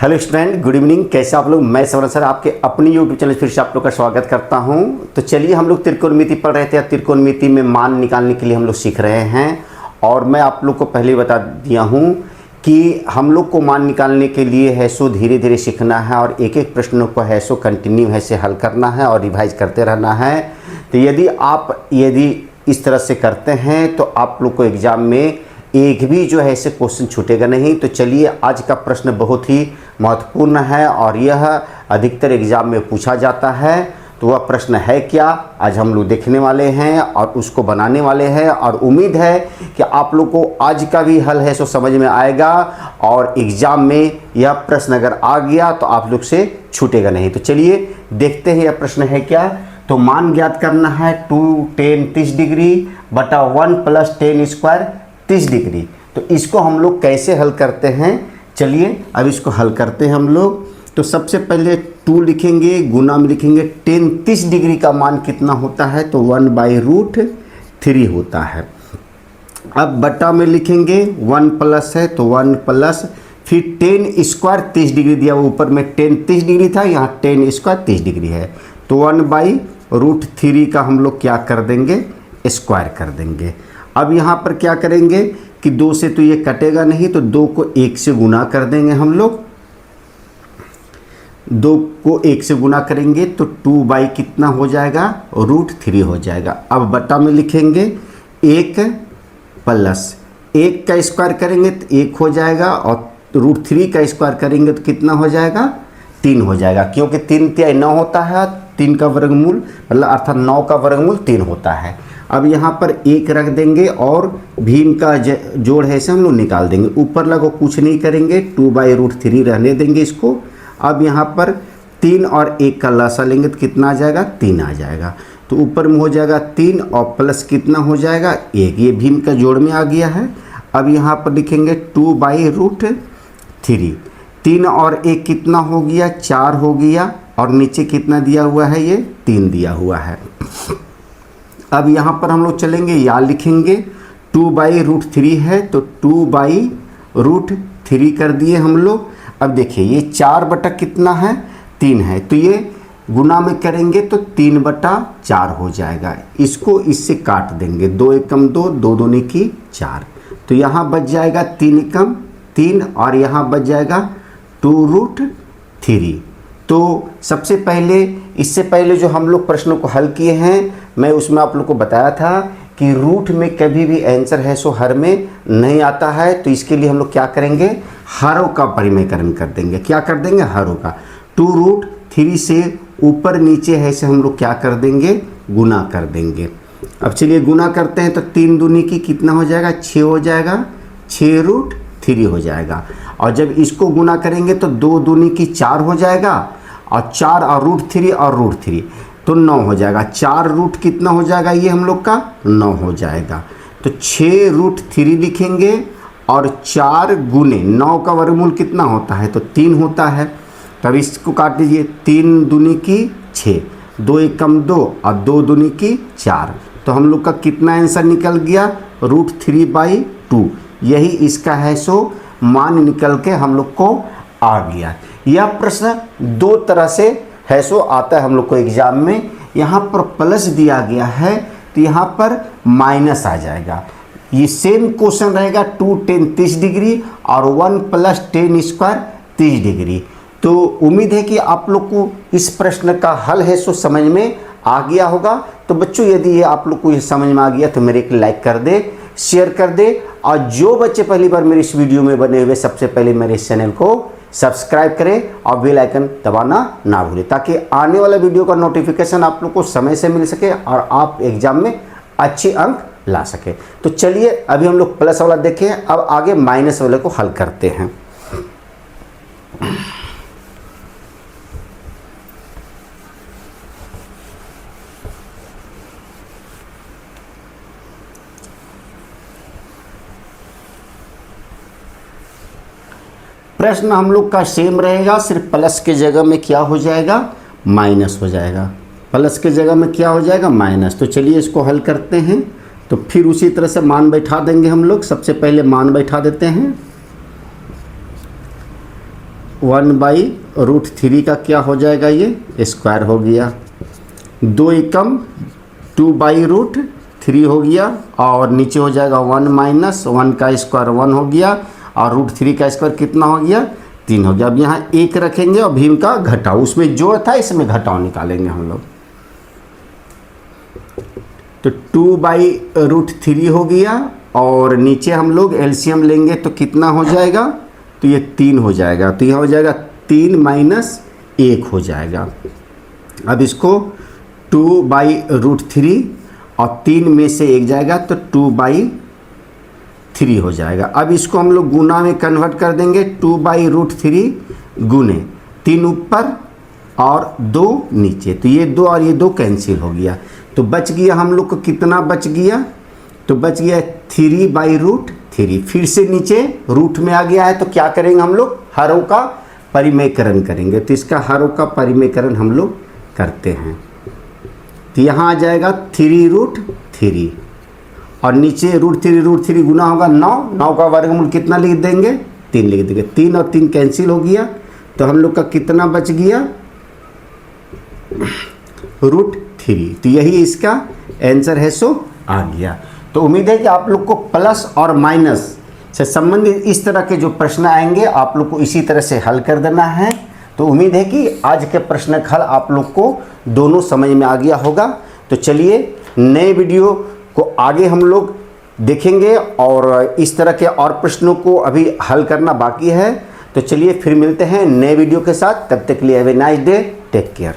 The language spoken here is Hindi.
Hello student, good evening. कैसे आप लोग? मैं सवरण सर आपके अपनी यूट्यूब चैनल फिर से आप लोग का स्वागत करता हूं। तो चलिए, हम लोग त्रिकोणमिति पढ़ रहे थे। त्रिकोणमिति में मान निकालने के लिए हम लोग सीख रहे हैं। और मैं आप लोग को पहले बता दिया हूं कि हम लोग को मान निकालने के लिए है सो धीरे धीरे सीखना है और एक एक प्रश्नों को है सो कंटिन्यू है से हल करना है और रिवाइज करते रहना है। तो यदि इस तरह से करते हैं तो आप लोग को एग्ज़ाम में एक भी जो है ऐसे क्वेश्चन छूटेगा नहीं। तो चलिए, आज का प्रश्न बहुत ही महत्वपूर्ण है और यह अधिकतर एग्जाम में पूछा जाता है। तो वह प्रश्न है क्या, आज हम लोग देखने वाले हैं और उसको बनाने वाले हैं। और उम्मीद है कि आप लोग को आज का भी हल है सो समझ में आएगा और एग्जाम में यह प्रश्न अगर आ गया तो आप लोग से छूटेगा नहीं। तो चलिए देखते हैं यह प्रश्न है क्या। तो मान ज्ञात करना है 2 tan 30 डिग्री बटा 1 + tan स्क्वायर 30 डिग्री। तो इसको हम लोग कैसे हल करते हैं, चलिए अब इसको हल करते हैं हम लोग। तो सबसे पहले 2 लिखेंगे, गुना में लिखेंगे tan 30 डिग्री का मान कितना होता है, तो 1/√3 होता है। अब बटा में लिखेंगे 1 प्लस है तो 1 प्लस फिर tan स्क्वायर 30 डिग्री दिया, वो ऊपर में tan 30 डिग्री था, यहाँ tan स्क्वायर 30 डिग्री है। तो 1/√3 का हम लोग क्या कर देंगे, स्क्वायर कर देंगे। अब यहाँ पर क्या करेंगे कि 2 से तो ये कटेगा नहीं, तो 2 को 1 से गुना कर देंगे हम लोग। 2 को 1 से गुना करेंगे तो 2 कितना हो जाएगा, √3 हो जाएगा। अब बटा में लिखेंगे 1 प्लस 1 का स्क्वायर करेंगे तो 1 हो जाएगा और √3 का स्क्वायर करेंगे तो कितना हो जाएगा, 3 हो जाएगा। क्योंकि 3 × 9 होता है, 3 का वर्गमूल मतलब अर्थात 9 का वर्गमूल 3 होता है। अब यहाँ पर 1 रख देंगे और भीम का जोड़ है इसे हम लोग निकाल देंगे। ऊपर लगो कुछ नहीं करेंगे, 2/√3 रहने देंगे इसको। अब यहाँ पर 3 और 1 का लसा लेंगे तो कितना आ जाएगा, 3 आ जाएगा। तो ऊपर में हो जाएगा 3 और प्लस कितना हो जाएगा, 1। ये भीम का जोड़ में आ गया है। अब यहाँ पर लिखेंगे 2/√3। 3 और 1 कितना हो गया, 4 हो गया और नीचे कितना दिया हुआ है, ये 3 दिया हुआ है। अब यहाँ पर हम लोग चलेंगे, या लिखेंगे 2/√3 है तो 2/√3 कर दिए हम लोग। अब देखिए ये 4 बटा कितना है, 3 है, तो ये गुना में करेंगे तो 3/4 हो जाएगा। इसको इससे काट देंगे, 2 एकम 2, 2 दूनी की 4। तो यहाँ बच जाएगा 3 एकम 3 और यहाँ बच जाएगा 2√3। तो सबसे पहले, इससे पहले जो हम लोग प्रश्नों को हल किए हैं, मैं उसमें आप लोग को बताया था कि रूट में कभी भी आंसर है सो हर में नहीं आता है। तो इसके लिए हम लोग क्या करेंगे, हरों का परिमेयकरण कर देंगे। क्या कर देंगे, हरों का। 2√3 से ऊपर नीचे है से हम लोग क्या कर देंगे, गुना कर देंगे। अब चलिए गुना करते हैं तो 3 दूनी की कितना हो जाएगा, 6 हो जाएगा, 6√3 हो जाएगा। और जब इसको गुना करेंगे तो 2 दूनी की 4 हो जाएगा और 4 और √3 और √3 तो 9 हो जाएगा। 4 रूट कितना हो जाएगा, ये हम लोग का 9 हो जाएगा। तो 6√3 लिखेंगे और 4 गुने 9 का वर्गमूल कितना होता है, तो 3 होता है। तब इसको काट दीजिए, 3 दूनी की 6, 2 एकम 2 और 2 दूनी की 4। तो हम लोग का कितना आंसर निकल गया, √3/2। यही इसका है सो मान निकल के हम लोग को आ गया। यह प्रश्न 2 तरह से है सो आता है हम लोग को एग्जाम में। यहाँ पर प्लस दिया गया है तो यहाँ पर माइनस आ जाएगा। ये सेम क्वेश्चन रहेगा 2 tan 30 डिग्री और 1 + tan स्क्वायर 30 डिग्री। तो उम्मीद है कि आप लोग को इस प्रश्न का हल है सो समझ में आ गया होगा। तो बच्चों, यदि ये आप लोग को ये समझ में आ गया तो मेरे एक लाइक कर दे, शेयर कर दे। और जो बच्चे पहली बार मेरे इस वीडियो में बने हुए, सबसे पहले मेरे इस चैनल को सब्सक्राइब करें और बेल आइकन दबाना ना भूलें, ताकि आने वाला वीडियो का नोटिफिकेशन आप लोग को समय से मिल सके और आप एग्जाम में अच्छे अंक ला सके। तो चलिए अभी हम लोग प्लस वाला देखें, अब आगे माइनस वाले को हल करते हैं। प्रश्न हम लोग का सेम रहेगा, सिर्फ प्लस के जगह में क्या हो जाएगा, माइनस हो जाएगा। प्लस के जगह में क्या हो जाएगा, माइनस। तो चलिए इसको हल करते हैं। तो फिर उसी तरह से मान बैठा देंगे हम लोग। सबसे पहले मान बैठा देते हैं। 1/√3 का क्या हो जाएगा, ये स्क्वायर हो गया। 2 एकम 2/√3 हो गया और नीचे हो जाएगा 1 माइनस 1 का स्क्वायर 1 हो गया और √3 का स्क्वायर कितना हो गया, 3 हो गया। अब यहाँ 1 रखेंगे और भीम का घटाव, उसमें जोड़ था इसमें घटाव निकालेंगे हम लोग। तो 2/√3 हो गया और नीचे हम लोग एलसीएम लेंगे तो कितना हो जाएगा, तो ये 3 हो जाएगा। तो यह हो जाएगा 3 माइनस 1 हो जाएगा। अब इसको 2/√3 और 3 में से 1 जाएगा तो 2/3 हो जाएगा। अब इसको हम लोग गुना में कन्वर्ट कर देंगे। 2/√3 गुने 3 ऊपर और 2 नीचे, तो ये 2 और ये 2 कैंसिल हो गया। तो बच गया हम लोग को कितना बच गया, तो बच गया 3/√3। फिर से नीचे रूट में आ गया है तो क्या करेंगे हम लोग, हरों का परिमेयकरण करेंगे। तो इसका हरों का परिमेयकरण हम लोग करते हैं। तो यहाँ आ जाएगा 3√3 और नीचे √3 गुना होगा 9 का वर्गमूल कितना लिख देंगे, 3 लिख देंगे। 3 और 3 कैंसिल हो गया तो हम लोग का कितना बच गया, √3। तो यही इसका आंसर है, सो आ गया। तो उम्मीद है कि आप लोग को प्लस और माइनस से संबंधित इस तरह के जो प्रश्न आएंगे आप लोग को इसी तरह से हल कर देना है। तो उम्मीद है कि आज के प्रश्न का हल आप लोग को दोनों समझ में आ गया होगा। तो चलिए नए वीडियो को आगे हम लोग देखेंगे और इस तरह के और प्रश्नों को अभी हल करना बाकी है। तो चलिए फिर मिलते हैं नए वीडियो के साथ, तब तक के लिए have a nice day, take care.